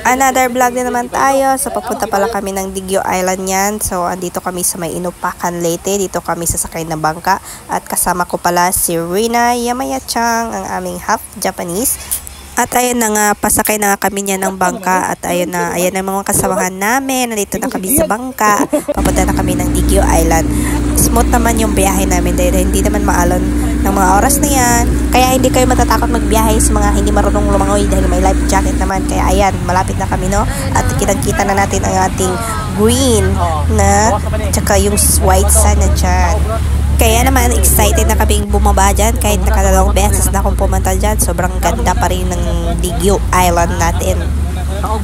Another vlog din naman tayo. So papunta pala kami ng Digyo Island yan. So andito kami sa may Inupakan, Leyte. Dito kami sasakay na bangka. At kasama ko pala si Rina Yamaya-chan, ang aming half Japanese. At ayan na nga, pasakay na nga kami niya ng bangka. At ayan na ang mga kasamahan namin. Nandito na kami sa bangka. Papunta na kami ng Digyo Island. Smooth naman yung biyahe namin dahil hindi naman maalon ng mga oras na yan. Kaya hindi kayo matatakot magbiyahe sa mga hindi marunong lumangoy dahil may life jacket naman. Kaya ayan, malapit na kami, no? At kitang-kita na natin ang ating green na tsaka yung white sun na dyan. Kaya naman excited na kaming bumaba dyan kahit nakadalawang beses na akong pumunta dyan. Sobrang ganda pa rin ng Digyo Island natin.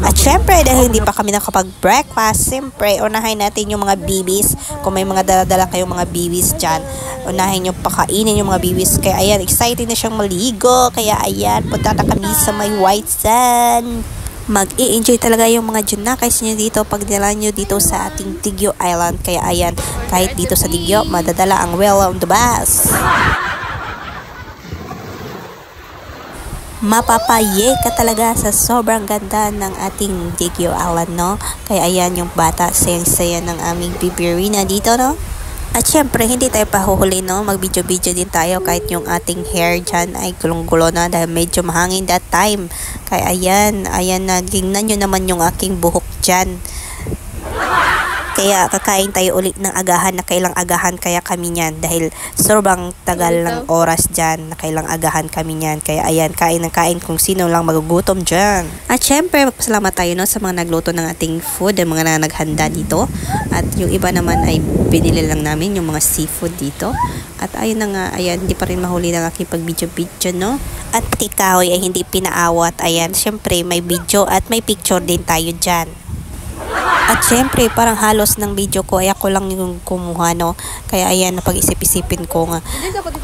At syempre dahil hindi pa kami nakapag-breakfast, syempre unahin natin yung mga bibis. Kung may mga dala-dala kayong mga bibis dyan, unahin nyo pakainin yung mga bibis. Kaya ayan, excited na siyang maligo. Kaya ayan, punta na kami sa may white sand. Mag-i-enjoy talaga yung mga Junakais nyo dito pag nila nyo dito sa ating Digyo Island. Kaya ayan, kahit dito sa Digyo, madadala ang well on the bus. Mapapaye ka talaga sa sobrang ganda ng ating Digyo Island, no? Kaya ayan yung bata, sayang-saya ng aming bibirina dito, no? At syempre, hindi tayo pahuhuli, no? Mag-video-video din tayo kahit yung ating hair dyan ay gulong-gulo na dahil medyo mahangin that time. Kaya ayan na, tingnan nyo naman yung aking buhok dyan. Kaya kakain tayo ulit ng agahan, na kailang agahan kaya kami niyan dahil sobrang tagal ng oras dyan, na kailang agahan kami niyan. Kaya ayan, kain ng kain kung sino lang magugutom dyan. At syempre, magpasalamat tayo, no, sa mga nagluto ng ating food, ang mga naghanda dito. At yung iba naman ay binili lang namin yung mga seafood dito. At ayun na nga, ayan, hindi pa rin mahuli ng aking pag-video-video, no? At tikahoy ay hindi pinaawat. Ayan, syempre may video at may picture din tayo dyan. At syempre, parang halos ng video ko ay ako lang yung kumuha, no? Kaya ayan, napag-isip-isipin ko nga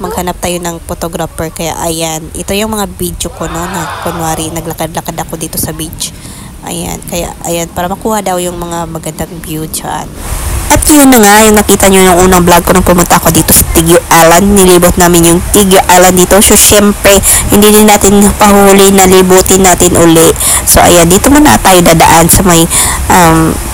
maghanap tayo ng photographer. Kaya ayan, ito yung mga video ko, no? Na kunwari, naglakad-lakad ako dito sa beach. Ayan, kaya ayan, para makuha daw yung mga magandang view dyan. At yun na nga, yung nakita nyo yung unang vlog ko nung pumunta ako dito sa Digyo Island. Nilibot namin yung Digyo Island dito. So, syempre, hindi din natin pahuli na libutin natin uli. So, ayan, dito muna tayo dadaan sa may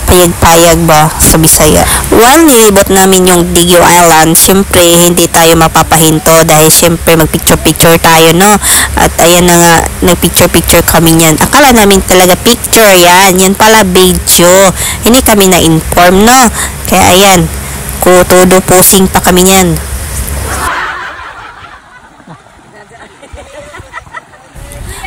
payag-payag ba sa Bisaya. While nilibot namin yung Digyo Island, syempre, hindi tayo mapapahinto dahil syempre, mag-picture-picture tayo, no? At ayan na nga, nag-picture-picture kami niyan. Akala namin talaga picture yan. Yan pala video. Hindi kami na-inform, no? Kaya ayan, kutudo posing pa kami niyan.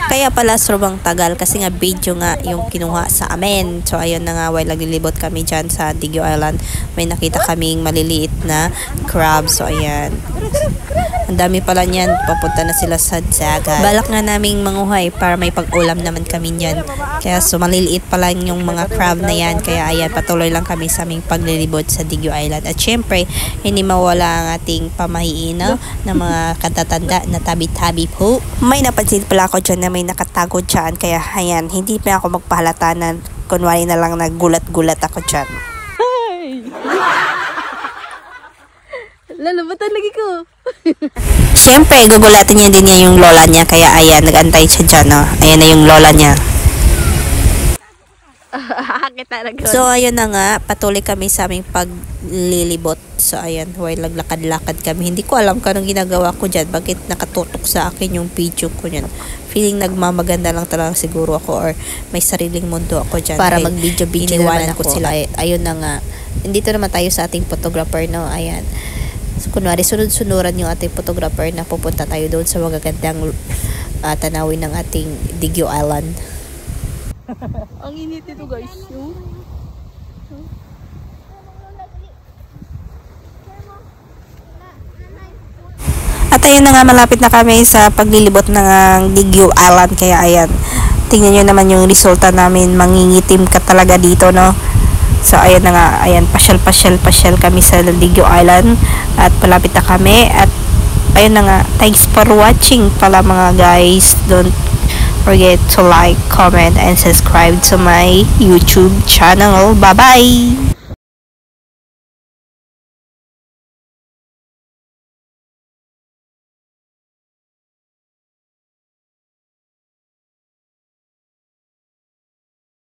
Kaya pala sobrang tagal kasi nga video nga yung kinuha sa amin. So ayun na nga, while naglilibot kami dyan sa Digyo Island, may nakita kaming maliliit na crab. So ayan, ang dami pala niyan, papunta na sila sa dagat. Balak nga naming manguhay para may pag-ulam naman kami niyan. Kaya so maliliit pala yung mga crab na yan. Kaya ayan, patuloy lang kami sa aming paglilibot sa Digyo Island. At syempre, hindi mawala ang ating pamahiin, no? Na mga katatanda na tabi-tabi po. May napansin pala ako dyan na may nakatago dyan. Kaya ayan, hindi pa ako magpahalata na kunwari na lang nagulat-gulat ako dyan. Hey! Lalabatan lagi ko. Siyempre, gugulatin niya din niya yung lola niya. Kaya ayan, nag-antay siya dyan, no? Ayan na yung lola niya. So, ayun na nga, patuloy kami sa aming paglilibot. So, ayan, while naglakad-lakad kami. Hindi ko alam kung anong ginagawa ko dyan. Bakit nakatutok sa akin yung video ko dyan. Feeling nagmamaganda lang talaga siguro ako or may sariling mundo ako dyan. Para mag-video-video naman ako sila. Ayun na nga. Dito naman tayo sa ating photographer, no? Ayan. So, kunwari, sunod-sunuran yung ating photographer na pupunta tayo doon sa magagandang tanawin ng ating Digyo Island. Ang init ito, guys. At ayun na nga, malapit na kami sa paglilibot ng Digyo Island. Kaya ayan, tingnan nyo naman yung resulta namin. Mangingitim ka talaga dito, no? So ayun na nga, ayan, pasyal kami sa Digyo Island. At palapit na kami. At ayun na nga, thanks for watching pala mga guys. Don't forget to like, comment, and subscribe to my YouTube channel. Bye-bye!